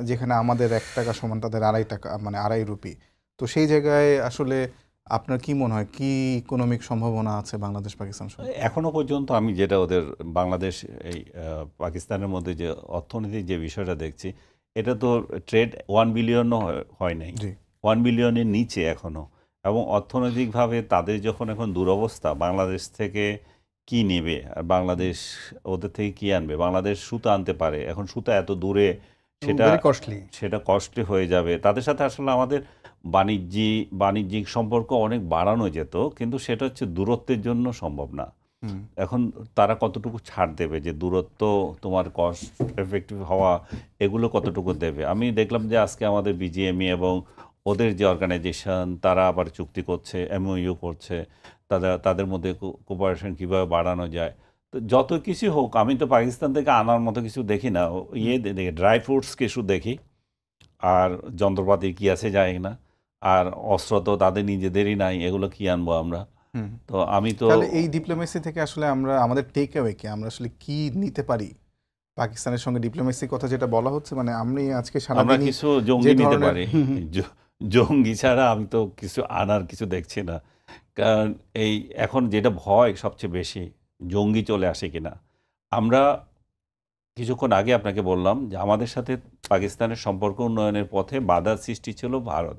যেখানে আমাদের 1 টাকা সমান তাদের 2.5 টাকা, মানে 2.5 রুপি। তো সেই জায়গায় আসলে আপনার কি মনে হয়, কি ইকোনমিক সম্ভাবনা আছে বাংলাদেশ পাকিস্তান সঙ্গে? এখনো পর্যন্ত আমি যেটা ওদের বাংলাদেশ এই পাকিস্তানের মধ্যে যে অর্থনৈতিক যে বিষয়টা দেখছি, এটা তো ট্রেড 1 বিলিয়নও হয় নাই, 1 বিলিয়নের নিচে এখনো। এবং অর্থনৈতিকভাবে তাদের যখন এখন দুরবস্থা, বাংলাদেশ থেকে কি নেবে আর বাংলাদেশ ওদের থেকে কি আনবে? বাংলাদেশ সুতা আনতে পারে, এখন সুতা এত দূরে, সেটা ভেরি কস্টলি। সেটা কস্টলি হয়ে যাবে। তাদের সাথে আসলে আমাদের বাণিজ্যিক সম্পর্ক অনেক বাড়ানো যেত, কিন্তু সেটা হচ্ছে দূরত্বের জন্য সম্ভব না। এখন তারা কতটুকু ছাড় দেবে, যে দূরত্ব, তোমার কস্ট এফেক্টিভ হওয়া, এগুলো কতটুকু দেবে? আমি দেখলাম যে আজকে আমাদের বিজিএমই এবং ওদের যে অর্গানাইজেশন, তারা আবার চুক্তি করছে, এমওইউ করছে, তাদের মধ্যে কোপারেশন কীভাবে বাড়ানো যায়। তো যত কিছু হোক, আমি তো পাকিস্তান থেকে আনার মতো কিছু দেখি না। দেখি ড্রাই ফ্রুটস কিছু দেখি, আর যন্ত্রপাতি কি আছে যায় না, আর অস্ত্র তো তাদের নিজেদেরই নাই, এগুলো কি আনবো আমরা? তো আমি তো তাহলে এই ডিপ্লোমেসি থেকে আসলে আমরা আমাদের টেক অ্যাওয়ে কি, আমরা আসলে কি নিতে পারি পাকিস্তানের সঙ্গে? ডিপ্লোমেসির কথা যেটা বলা হচ্ছে, মানে আমি আজকে আমরা সারাদিন কিছু জঙ্গি নিতে পারি। জঙ্গি ছাড়া আমি তো কিছু আনার কিছু দেখছি না। কারণ এই এখন যেটা ভয় সবচেয়ে বেশি, জঙ্গি চলে আসে কিনা। আমরা কিছুক্ষণ আগে আপনাকে বললাম যে আমাদের সাথে পাকিস্তানের সম্পর্ক উন্নয়নের পথে বাধার সৃষ্টি ছিল ভারত।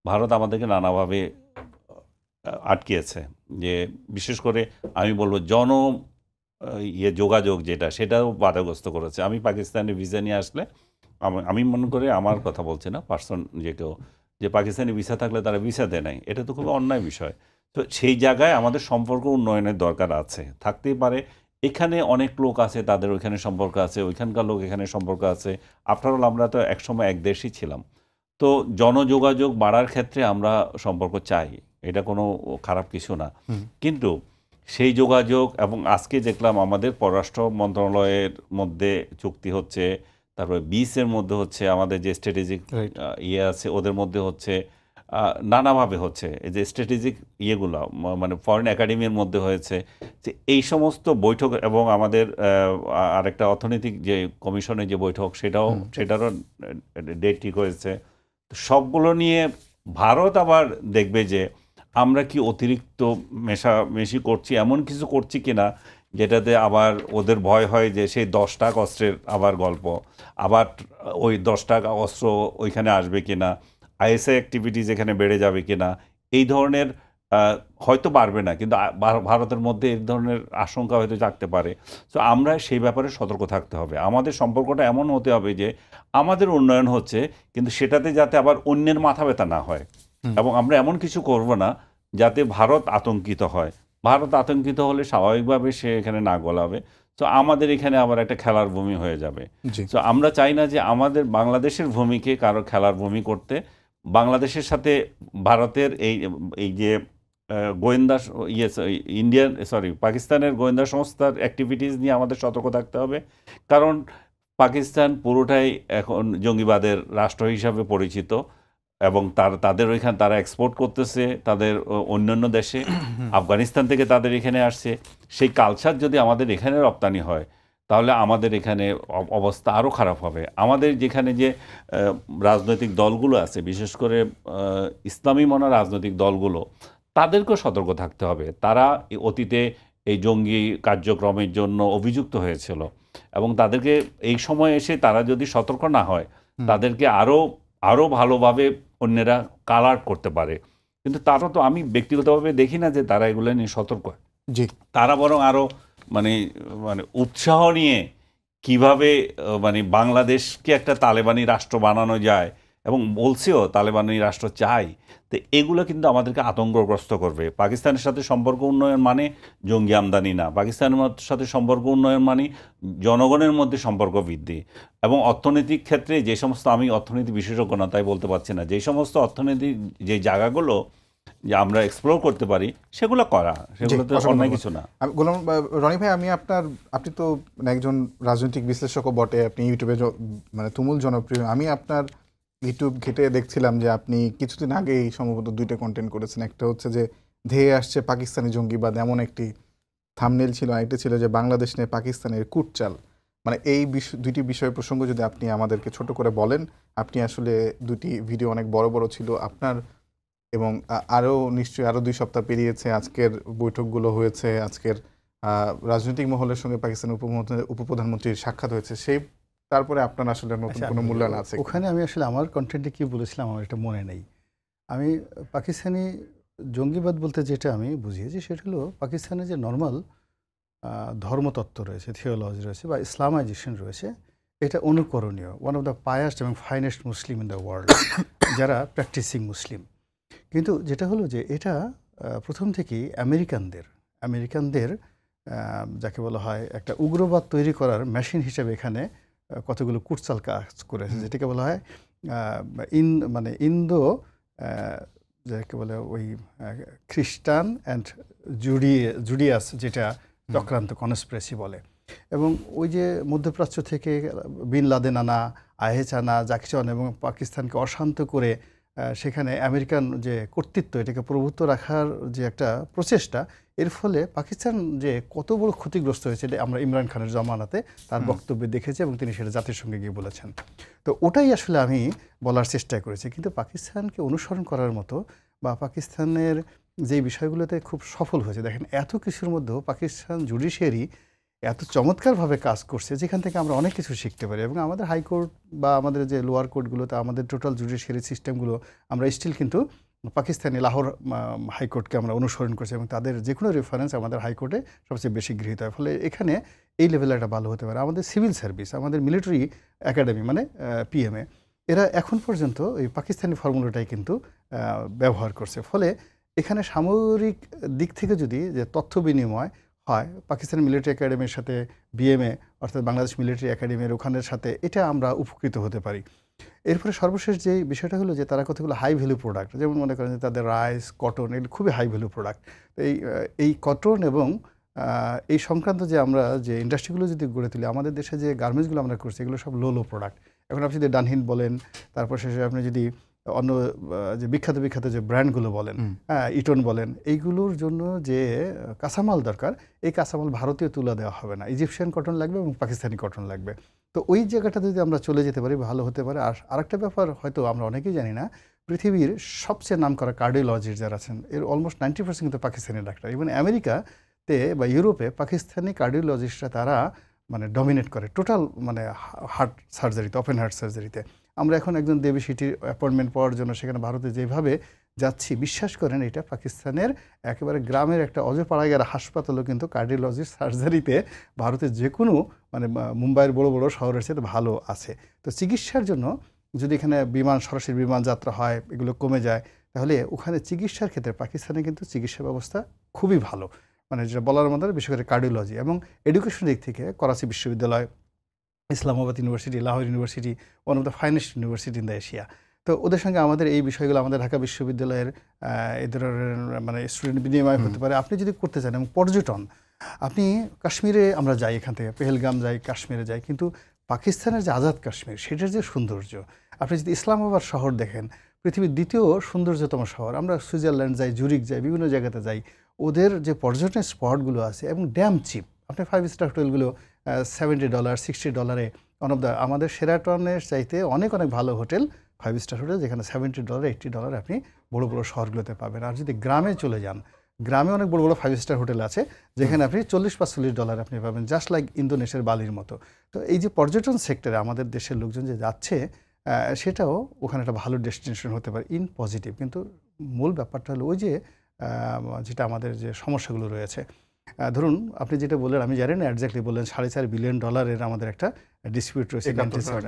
ভারত আমাদেরকে নানাভাবে আটকিয়েছে। যে বিশেষ করে আমি বলবো যোগাযোগ যেটা, সেটাও বাধাগ্রস্ত করেছে। আমি পাকিস্তানের ভিসা নিয়ে আসলে আমি মনে করি, আমার কথা বলছি না, পার্সন যে কেউ, যে পাকিস্তানি ভিসা থাকলে তারা ভিসা দেয় নাই, এটা তো খুব অন্যায় বিষয়। তো সেই জায়গায় আমাদের সম্পর্ক উন্নয়নের দরকার আছে, থাকতেই পারে। এখানে অনেক লোক আছে, তাদের ওইখানে সম্পর্ক আছে, ওইখানকার লোক এখানে সম্পর্ক আছে। আফটার অল আমরা তো একসময় এক দেশই ছিলাম। তো জনযোগাযোগ বাড়ার ক্ষেত্রে আমরা সম্পর্ক চাই, এটা কোনো খারাপ কিছু না। কিন্তু সেই যোগাযোগ, এবং আজকে দেখলাম আমাদের পররাষ্ট্র মন্ত্রণালয়ের মধ্যে চুক্তি হচ্ছে, তারপরে বিসের মধ্যে হচ্ছে, আমাদের যে স্ট্র্যাটেজিক আছে ওদের মধ্যে হচ্ছে, নানাভাবে হচ্ছে। এই যে স্ট্র্যাটেজিক ইয়েগুলো, মানে ফরেন একাডেমির মধ্যে হয়েছে, যে এই সমস্ত বৈঠক, এবং আমাদের আরেকটা অর্থনৈতিক যে কমিশনের যে বৈঠক, সেটারও ডেট ঠিক হয়েছে। তো সবগুলো নিয়ে ভারত আবার দেখবে যে আমরা কি অতিরিক্ত মেশামেশি করছি, এমন কিছু করছি কিনা যেটাতে আবার ওদের ভয় হয় যে সেই 10 টাকা অস্ত্রের আবার গল্প, আবার ওই 10 টাকা অস্ত্র ওইখানে আসবে কিনা, আইএসআই অ্যাক্টিভিটিস এখানে বেড়ে যাবে কিনা, এই ধরনের হয়তো বাড়বে না, কিন্তু ভারতের মধ্যে এই ধরনের আশঙ্কা হয়তো জাগতে পারে। তো আমরা সেই ব্যাপারে সতর্ক থাকতে হবে। আমাদের সম্পর্কটা এমন হতে হবে যে আমাদের উন্নয়ন হচ্ছে, কিন্তু সেটাতে যাতে আবার অন্যের মাথা ব্যথা না হয়, এবং আমরা এমন কিছু করব না যাতে ভারত আতঙ্কিত হয়। ভারত আতঙ্কিত হলে স্বাভাবিকভাবে সে এখানে না গলাবে। তো আমাদের এখানে আবার একটা খেলার ভূমি হয়ে যাবে। তো আমরা চাই না যে আমাদের বাংলাদেশের ভূমিকে কারো খেলার ভূমি করতে। বাংলাদেশের সাথে ভারতের এই যে গোয়েন্দা পাকিস্তানের গোয়েন্দা সংস্থার অ্যাক্টিভিটিস নিয়ে আমাদের সতর্ক থাকতে হবে। কারণ পাকিস্তান পুরোটাই এখন জঙ্গিবাদের রাষ্ট্র হিসাবে পরিচিত, এবং তাদের ওইখানে তারা এক্সপোর্ট করতেছে তাদের অন্যান্য দেশে। আফগানিস্তান থেকে তাদের এখানে আসছে। সেই কালচার যদি আমাদের এখানে রপ্তানি হয়, তাহলে আমাদের এখানে অবস্থা আরও খারাপ হবে। আমাদের যেখানে যে রাজনৈতিক দলগুলো আছে, বিশেষ করে ইসলামী মনা রাজনৈতিক দলগুলো, তাদেরকেও সতর্ক থাকতে হবে। তারা অতীতে এই জঙ্গি কার্যক্রমের জন্য অভিযুক্ত হয়েছিল, এবং তাদেরকে এই সময় এসে তারা যদি সতর্ক না হয়, তাদেরকে আরও ভালোভাবে অন্যেরা কালার করতে পারে। কিন্তু তারা তো, আমি ব্যক্তিগতভাবে দেখি না যে তারা এগুলো নিয়ে সতর্ক। তারা বরং আরও মানে উৎসাহ নিয়ে কিভাবে বাংলাদেশকে একটা তালেবানি রাষ্ট্র বানানো যায়, এবং বলছেও তালেবানি রাষ্ট্র চাই। তো এগুলো কিন্তু আমাদেরকে আতঙ্কগ্রস্ত করবে। পাকিস্তানের সাথে সম্পর্ক উন্নয়ন মানে জঙ্গি আমদানি না, পাকিস্তানের সাথে সম্পর্ক উন্নয়ন মানে জনগণের মধ্যে সম্পর্ক বৃদ্ধি। এবং অর্থনৈতিক ক্ষেত্রে যে সমস্ত, আমি অর্থনীতি বিশেষজ্ঞ না তাই বলতে পারছি না, যে সমস্ত অর্থনৈতিক যে জায়গাগুলো যে আমরা এক্সপ্লোর করতে পারি, সেগুলো করা, সেগুলো তো অন্য কিছু না। গোলাম রনি ভাই, আপনি তো একজন রাজনৈতিক বিশ্লেষকও বটে, আপনি ইউটিউবে মানে তুমুল জনপ্রিয়। আমি আপনার ইউটিউব ঘেটে দেখছিলাম যে আপনি কিছুদিন আগেই সম্ভবত 2টা কন্টেন্ট করেছেন। একটা হচ্ছে যে ধেয়ে আসছে পাকিস্তানি জঙ্গিবাদ, এমন একটি থাম্বনেল ছিল, আরেকটা ছিল যে বাংলাদেশ নিয়ে পাকিস্তানের কুটচাল। মানে এই দুইটি বিষয় প্রসঙ্গ যদি আপনি আমাদেরকে ছোট করে বলেন। আপনি আসলে 2টি ভিডিও অনেক বড় বড় ছিল আপনার, এবং আরও নিশ্চয়ই আরও 2 সপ্তাহ পেরিয়েছে, আজকের বৈঠকগুলো হয়েছে, আজকের রাজনৈতিক মহলের সঙ্গে পাকিস্তানের উপপ্রধানমন্ত্রীর সাক্ষাৎ হয়েছে। সেই তারপরে আপনার আসলে নতুন কোনো মূল্যায়ন আছে? ওখানে আমি আসলে আমার কন্টেন্টে কি বলেছিলাম আমার এটা মনে নেই। আমি পাকিস্তানি জঙ্গিবাদ বলতে যেটা আমি বুঝি যে সেটা হলো পাকিস্তানের যে নর্মাল ধর্মতত্ত্ব রয়েছে, থিওলজি রয়েছে বা ইসলামাইজেশন রয়েছে, এটা অনুকরণীয়, ওয়ান অফ দ্য পায়াস্ট এবং finest Muslim in the world, যারা প্র্যাকটিসিং মুসলিম। কিন্তু যেটা হলো যে এটা প্রথম থেকেই আমেরিকানদের যাকে বলা হয় একটা উগ্রবাদ তৈরি করার মেশিন হিসেবে এখানে কতগুলো কুটচাল কাজ করেছে, যেটাকে বলা হয় ইন্দো যাকে বলে ওই খ্রিস্টান অ্যান্ড জুডিয়াস, যেটা চক্রান্ত কনস্পিরেসি বলে। এবং ওই যে মধ্যপ্রাচ্য থেকে বিন লাদেন আনা, আইএস আনা, যা কিছু আনা এবং পাকিস্তানকে অশান্ত করে সেখানে আমেরিকান যে কর্তৃত্ব, এটাকে প্রভুত্ব রাখার যে একটা প্রচেষ্টা, এর ফলে পাকিস্তান যে কত বড় ক্ষতিগ্রস্ত হয়েছে এটা আমরা ইমরান খানের জমানাতে তার বক্তব্যে দেখেছি এবং তিনি সেটা জাতিসংঘে গিয়ে বলেছেন। তো ওটাই আসলে আমি বলার চেষ্টা করেছি। কিন্তু পাকিস্তানকে অনুসরণ করার মতো বা পাকিস্তানের যেই বিষয়গুলোতে খুব সফল হয়েছে, দেখেন এত কিছুর মধ্যেও পাকিস্তান জুডিশিয়ারি এত চমৎকারভাবে কাজ করছে, যেখান থেকে আমরা অনেক কিছু শিখতে পারি। এবং আমাদের হাইকোর্ট বা আমাদের যে লোয়ার কোর্টগুলোতে আমাদের টোটাল জুডিশিয়ারি সিস্টেমগুলো আমরা স্টিল কিন্তু পাকিস্তানি লাহোর হাইকোর্টকে আমরা অনুসরণ করছি এবং তাদের যে কোনো রেফারেন্স আমাদের হাইকোর্টে সবচেয়ে বেশি গৃহীত হয়। ফলে এখানে এই লেভেলে একটা ভালো হতে পারে। আমাদের সিভিল সার্ভিস, আমাদের মিলিটারি একাডেমি মানে পিএমএ, এরা এখন পর্যন্ত এই পাকিস্তানি ফর্মুলাটাই কিন্তু ব্যবহার করছে। ফলে এখানে সামরিক দিক থেকে যদি যে তথ্য বিনিময় হয় পাকিস্তানি মিলিটারি একাডেমির সাথে বিএমএ অর্থাৎ বাংলাদেশ মিলিটারি একাডেমির ওখানের সাথে, এটা আমরা উপকৃত হতে পারি। এরপরে সর্বশেষ যে বিষয়টা হলো যে তারা কতগুলো হাই ভ্যালু প্রোডাক্ট, যেমন মনে করেন যে তাদের রাইস, কটন, এগুলো খুবই হাই ভ্যালু প্রোডাক্ট। এই কটন এবং এই সংক্রান্ত যে আমরা যে ইন্ডাস্ট্রিগুলো যদি গড়ে তুলি, আমাদের দেশে যে গার্মেন্টসগুলো আমরা করছি এগুলো সব লো প্রোডাক্ট। এখন আপনি যদি ডানহিন বলেন, তারপর শেষে আপনি যদি অন্য যে বিখ্যাত যে ব্র্যান্ডগুলো বলেন, ইটন বলেন, এইগুলোর জন্য যে কাঁচামাল দরকার, এই কাঁচামাল ভারতীয় তুলা দেওয়া হবে না, ইজিপশিয়ান কটন লাগবে এবং পাকিস্তানি কটন লাগবে। তো ওই জায়গাটা যদি আমরা চলে যেতে পারি ভালো হতে পারে। আর আরেকটা ব্যাপার হয়তো আমরা অনেকেই জানি না, পৃথিবীর সবচেয়ে নাম করা কার্ডিওলজিস্ট যারা আছেন এর অলমোস্ট 90% কিন্তু পাকিস্তানি ডাক্তার। ইভেন আমেরিকাতে বা ইউরোপে পাকিস্তানি কার্ডিওলজিস্টরা তারা মানে ডমিনেট করে টোটাল মানে হার্ট সার্জারিতে, ওপেন হার্ট সার্জারিতে। আমরা এখন একজন দেবী সিটির অ্যাপয়েন্টমেন্ট পাওয়ার জন্য সেখানে ভারতে যেভাবে যাচ্ছি, বিশ্বাস করেন এটা পাকিস্তানের একেবারে গ্রামের একটা অজপাড়াগার হাসপাতালও কিন্তু কার্ডিওলজিস্ট সার্জারিতে ভারতের যে কোনো মানে মুম্বাইয়ের বড় বড় শহরের সাথে ভালো আছে। তো চিকিৎসার জন্য যদি এখানে সরাসরি বিমান যাত্রা হয়, এগুলো কমে যায়, তাহলে ওখানে চিকিৎসার ক্ষেত্রে পাকিস্তানে কিন্তু চিকিৎসা ব্যবস্থা খুবই ভালো, মানে যেটা বলার মধ্যে বিশেষ করে কার্ডিওলজি। এবং এডুকেশন দিক থেকে করাচি বিশ্ববিদ্যালয়, Islamabad university, Lahore university, one of the finest university in the Asia. তো ওদের সঙ্গে আমাদের এই বিষয়গুলো আমাদের ঢাকা বিশ্ববিদ্যালয়ের এই ধরনের মানে স্টুডেন্ট বিনিময় হতে পারে। আপনি যদি করতে চান, এবং পর্যটন, আপনি কাশ্মীরে আমরা যাই, এখান থেকে পেহেলগাম যাই, কাশ্মীরে যাই, কিন্তু পাকিস্তানের যে আজাদ কাশ্মীর সেটার যে সৌন্দর্য, আপনি যদি ইসলামাবাদ শহর দেখেন, পৃথিবীর দ্বিতীয় সৌন্দর্যতম শহর। আমরা সুইজারল্যান্ড যাই, জুরিক যাই, বিভিন্ন জায়গাতে যাই, ওদের যে পর্যটন স্পটগুলো আছে এবং ড্যাম চিপ। আপনি 5 স্টার হোটেলগুলো $70, $60 ওয়ান অফ দ্য আমাদের শেরাটনের চাইতে অনেক ভালো হোটেল, 5 স্টার হোটেল, যেখানে $70, $80 আপনি বড় বড় শহরগুলোতে পাবেন। আর যদি গ্রামে চলে যান, গ্রামে অনেক বড় বড় 5 স্টার হোটেল আছে যেখানে আপনি $40-45 আপনি পাবেন, জাস্ট লাইক ইন্দোনেশিয়ার বালির মতো। তো এই যে পর্যটন সেক্টরে আমাদের দেশের লোকজন যে যাচ্ছে, সেটাও ওখানে একটা ভালো ডেস্টিনেশন হতে পারে ইন পজিটিভ। কিন্তু মূল ব্যাপারটা হলো ওই যে যেটা আমাদের যে সমস্যাগুলো রয়েছে, ধরুন আপনি যেটা বললেন, আমি জানি না এক্স্যাক্টলি বললেন $4.5 বিলিয়ন আমাদের একটা ডিসপিউট রয়েছে 71 সালে।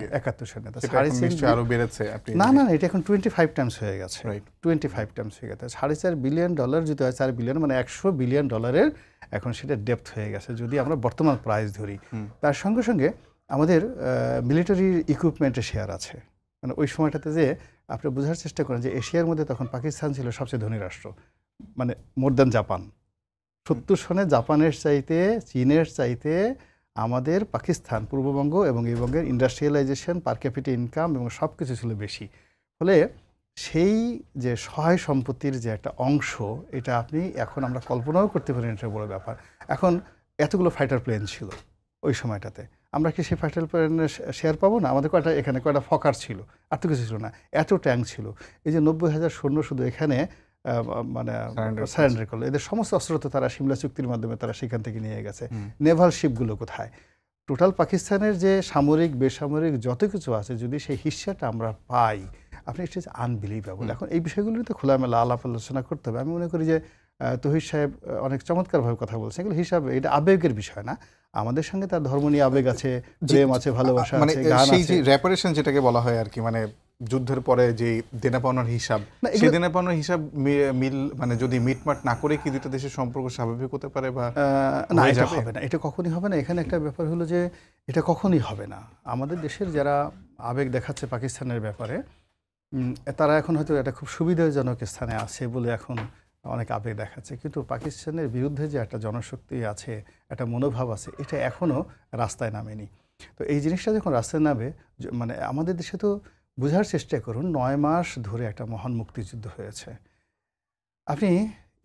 না, এটা এখন 25 টাইমস হয়ে গেছে, 25 টাইমস হয়ে গেছে। $4.5 বিলিয়ন যদি হয়, 4 বিলিয়ন মানে $100 বিলিয়ন এখন সেটা ডেপথ হয়ে গেছে যদি আমরা বর্তমান প্রাইস ধরি। তার সঙ্গে সঙ্গে আমাদের মিলিটারি ইকুইপমেন্টের শেয়ার আছে। মানে ওই সময়টাতে যে আপনি বোঝার চেষ্টা করেন যে এশিয়ার মধ্যে তখন পাকিস্তান ছিল সবচেয়ে ধনী রাষ্ট্র, মানে মোর দ্যান জাপান। 70 সনে জাপানের চাইতে, চীনের চাইতে আমাদের পাকিস্তান, পূর্ববঙ্গ এবং এই বঙ্গের ইন্ডাস্ট্রিয়ালাইজেশন, পার ক্যাপিটা ইনকাম এবং সব কিছু ছিল বেশি। ফলে সেই যে সহায় সম্পত্তির যে একটা অংশ, এটা আপনি এখন আমরা কল্পনাও করতে পারি, এটা বড় ব্যাপার। এখন এতগুলো ফাইটার প্লেন ছিল ওই সময়টাতে, আমরা কি সেই ফাইটার প্লেনের শেয়ার পাবো না? আমাদের কয়টা ফকার ছিল, আর তো কিছু ছিল না, এত ট্যাঙ্ক ছিল। এই যে 90,000 সৈন্য শুধু এখানে মানে সারেন্ডার করলো। এদের সমস্ত অস্ত্র তো তারা সিমলা চুক্তির মাধ্যমে তারা সেখান থেকে নিয়ে গেছে। নেভাল শিপগুলো কোথায়? টোটাল পাকিস্তানের যে সামরিক বেসামরিক যত কিছু আছে, যদি সেই হিস্সাটা আমরা পাই, আপনি ইট ইজ আনবিলিভেবল। এখন এই বিষয়গুলো তো খোলামেলা আলাপ আলোচনা করতে হবে। আমি মনে করি যে তৌহিদ সাহেব অনেক চমৎকারভাবে কথা বলছেন। এগুলো হিসাবে এটা আবেগের বিষয় না। আমাদের সঙ্গে তার ধর্ম নিয়ে আবেগ আছে, প্রেম আছে, ভালোবাসা মানে আছে, গান সেই আছে। যে রেপারেশন যেটাকে বলা হয় আর কি, মানে যুদ্ধের পরে যে দেনা পাওনার হিসাব, না, সেই দেনা পাওনার হিসাব মিল মানে যদি মিটমাট না করে কি দুটো দেশের সম্পর্ক স্বাভাবিক হতে পারে বা না, হয়ে এটা যাবে? হবে না, এটা কখনই হবে না। এখানে একটা ব্যাপার হলো যে এটা কখনই হবে না। আমাদের দেশের যারা আবেগ দেখাচ্ছে পাকিস্তানের ব্যাপারে, তারা এখন হয়তো একটা খুব সুবিধাজনক স্থানে আছে বলে এখন অনেক আবেগ দেখাচ্ছে, কিন্তু পাকিস্তানের বিরুদ্ধে যে একটা জনশক্তি আছে, একটা মনোভাব আছে, এটা এখনও রাস্তায় নামেনি। তো এই জিনিসটা যখন রাস্তায় নামে, মানে আমাদের দেশে তো বোঝার চেষ্টা করুন, 9 মাস ধরে একটা মহান মুক্তিযুদ্ধ হয়েছে। আপনি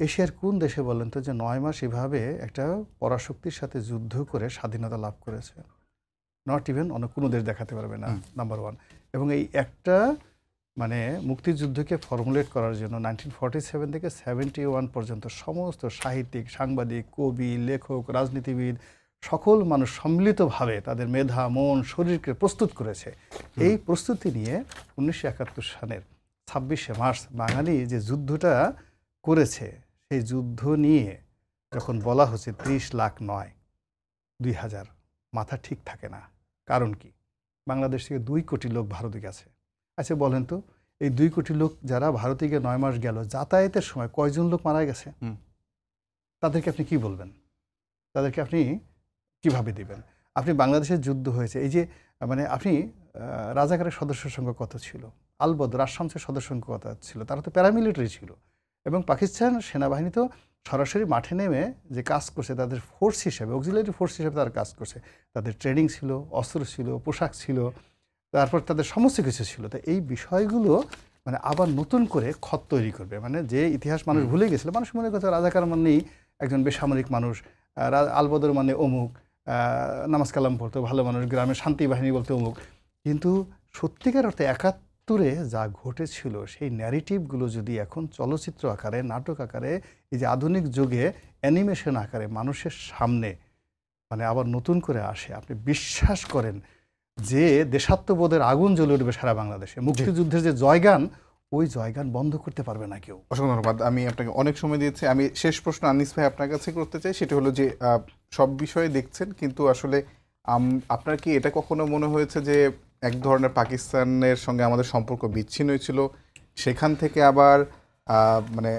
এশিয়ার কোন দেশে বলেন তো যে 9 মাস এভাবে একটা পরাশক্তির সাথে যুদ্ধ করে স্বাধীনতা লাভ করেছে? নট ইভেন অন্য কোনো দেশ দেখাতে পারবে না, নাম্বার 1। এবং এই একটা মানে মুক্তিযুদ্ধকে ফর্মুলেট করার জন্য 1947 থেকে 71 পর্যন্ত সমস্ত সাহিত্যিক, সাংবাদিক, কবি, লেখক, রাজনীতিবিদ সকল মানুষ সম্মিলিতভাবে তাদের মেধা, মন, শরীরকে প্রস্তুত করেছে। এই প্রস্তুতি নিয়ে 1971 সালের 26শে মার্চ বাঙালি যে যুদ্ধটা করেছে, সেই যুদ্ধ নিয়ে যখন বলা হচ্ছে 30 লাখ নয় 2000, মাথা ঠিক থাকে না। কারণ কি? বাংলাদেশ থেকে 2 কোটি লোক ভারতে গেছে। আচ্ছা বলেন তো, এই 2 কোটি লোক যারা ভারতে গিয়ে 9 মাস গেল, যাতায়াতের সময় কয়জন লোক মারা গেছে? তাদেরকে আপনি কি বলবেন? তাদেরকে আপনি কিভাবে দিবেন? আপনি বাংলাদেশের যুদ্ধ হয়েছে, এই যে মানে আপনি রাজাকারের সদস্য সংখ্যা কত ছিল? আলবদর, আসামসের সদস্য সংখ্যা কত ছিল? তারা তো প্যারামিলিটারি ছিল। এবং পাকিস্তান সেনাবাহিনী তো সরাসরি মাঠে নেমে যে কাজ করছে, তাদের ফোর্স হিসেবে, অক্সিলারি ফোর্স হিসেবে তারা কাজ করছে। তাদের ট্রেনিং ছিল, অস্ত্র ছিল, পোশাক ছিল, তারপর তাদের সমস্ত কিছু ছিল। তো এই বিষয়গুলো মানে আবার নতুন করে ক্ষত তৈরি করবে। মানে যে ইতিহাস মানুষ ভুলে গেছিল, মানুষ মনে করছে রাজাকার মানেই একজন বেসামরিক মানুষ, আলবদর মানে অমুক, নামাজ কালাম পড়তো ভালো মানুষ, গ্রামের শান্তি বাহিনী বলতে অমুক। কিন্তু সত্যিকার অর্থে 71-এ যা ঘটেছিল, সেই ন্যারেটিভগুলো যদি এখন চলচ্চিত্র আকারে, নাটক আকারে, এই যে আধুনিক যুগে অ্যানিমেশন আকারে মানুষের সামনে মানে আবার নতুন করে আসে, আপনি বিশ্বাস করেন যে দেশাত্মবোধের আগুন জ্বলে উঠবে সারা বাংলাদেশে। মুক্তিযুদ্ধের যে জয়গান, ওই জয়গান বন্ধ করতে পারবে না কেউ। অসংখ্য ধন্যবাদ। আমি আপনাকে অনেক সময় দিয়েছি। আমি শেষ প্রশ্ন আনিস ভাই আপনার কাছে করতে চাই, সেটা হলো যে সব বিষয়ে দেখছেন, কিন্তু আসলে আপনার কি এটা কখনো মনে হয়েছে যে এক ধরনের পাকিস্তানের সঙ্গে আমাদের সম্পর্ক বিচ্ছিন্ন হয়েছিল, সেখান থেকে আবার মানে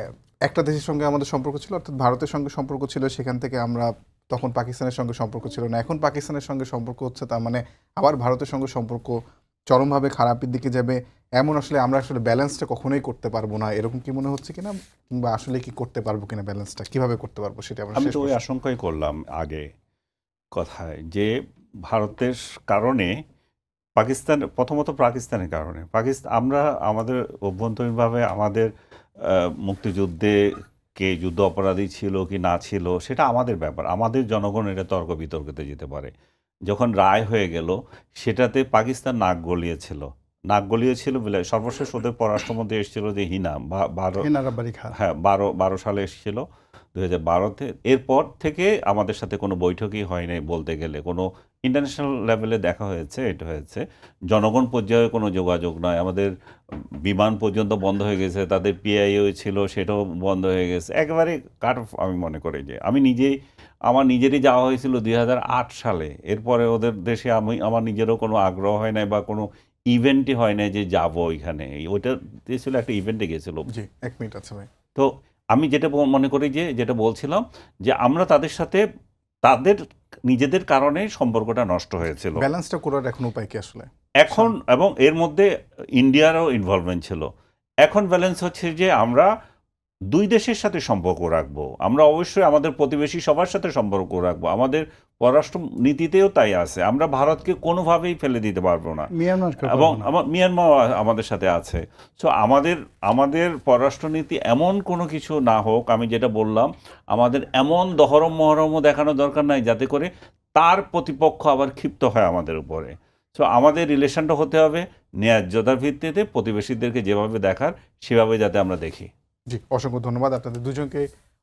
একটা দেশের সঙ্গে আমাদের সম্পর্ক ছিল, অর্থাৎ ভারতের সঙ্গে সম্পর্ক ছিল, সেখান থেকে আমরা তখন পাকিস্তানের সঙ্গে সম্পর্ক ছিল না, এখন পাকিস্তানের সঙ্গে সম্পর্ক হচ্ছে, তার মানে আবার ভারতের সঙ্গে সম্পর্ক চরমভাবে খারাপের দিকে যাবে, এমন আসলে আমরা আসলে ব্যালেন্সটা কখনোই করতে পারবো না, এরকম কি মনে হচ্ছে কিনা, কিংবা আসলে কি করতে পারবো কিনা, ব্যালেন্সটা কিভাবে করতে পারবো সেটা আমরা আমি শেষ তো ওই প্রশ্ন। আশঙ্কাই করলাম আগে কথায়, যে ভারতের কারণে পাকিস্তান, প্রথমত পাকিস্তানের কারণে আমরা আমাদের অভ্যন্তরীণভাবে আমাদের মুক্তিযুদ্ধে কে যুদ্ধ অপরাধী ছিল কি না ছিল সেটা আমাদের ব্যাপার, আমাদের জনগণ এটা তর্ক বিতর্কতে যেতে পারে। যখন রায় হয়ে গেল সেটাতে পাকিস্তান নাক গলিয়েছিল বলে সর্বশেষ ওদের পররাষ্ট্রমন্ত্রী এসেছিল যে হিনা, হ্যাঁ 12 সালে এসেছিল 2012-তে। এরপর থেকে আমাদের সাথে কোনো বৈঠকই হয় নাই বলতে গেলে, কোনো ইন্টারন্যাশনাল লেভেলে দেখা হয়েছে, এটা হয়েছে, জনগণ পর্যায়ে কোনো যোগাযোগ নয়। আমাদের বিমান পর্যন্ত বন্ধ হয়ে গেছে, তাদের পিআইও ছিল সেটাও বন্ধ হয়ে গেছে, একেবারে কাট অফ। আমি মনে করি যে আমার নিজেরই যাওয়া হয়েছিল 2008 সালে, এরপরে ওদের দেশে আমার নিজেরও কোনো আগ্রহ হয় নাই বা কোনো ইভেন্টই হয় নাই যে যাবো ওইখানে। ওইটা ছিল একটা ইভেন্টে গেছিল। জি, 1 মিনিট আছে ভাই। তো আমি যেটা মনে করি যে যেটা বলছিলাম যে আমরা তাদের সাথে তাদের নিজেদের কারণে সম্পর্কটা নষ্ট হয়েছিল। ব্যালেন্সটা করার এখন উপায় কি আসলে এখন, এবং এর মধ্যে ইন্ডিয়ারও ইনভলভমেন্ট ছিল। এখন ব্যালেন্স হচ্ছে যে আমরা 2 দেশের সাথে সম্পর্ক রাখবো, আমরা অবশ্যই আমাদের প্রতিবেশী সবার সাথে সম্পর্ক রাখবো, আমাদের পররাষ্ট্র নীতিতেও তাই আছে, আমরা ভারতকে কোনোভাবেই ফেলে দিতে পারবো না, এবং মিয়ানমার আমাদের সাথে আছে। সো আমাদের পররাষ্ট্রনীতি এমন কোনো কিছু না হোক, আমি যেটা বললাম, আমাদের এমন দহরম মহরমও দেখানো দরকার নাই যাতে করে তার প্রতিপক্ষ আবার ক্ষিপ্ত হয় আমাদের উপরে। সো আমাদের রিলেশনটা হতে হবে ন্যায্যতার ভিত্তিতে, প্রতিবেশীদেরকে যেভাবে দেখার সেভাবে যাতে আমরা দেখি। জি, অসংখ্য ধন্যবাদ আপনাদের দুজনকে,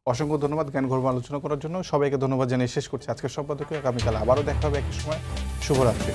অসংখ্য ধন্যবাদ জ্ঞানগর্ভ আলোচনা করার জন্য। সবাইকে ধন্যবাদ জানিয়ে শেষ করছি আজকের সম্পাদকীয়। আগামীকাল আবারও দেখা হবে একই সময়। শুভরাত্রি।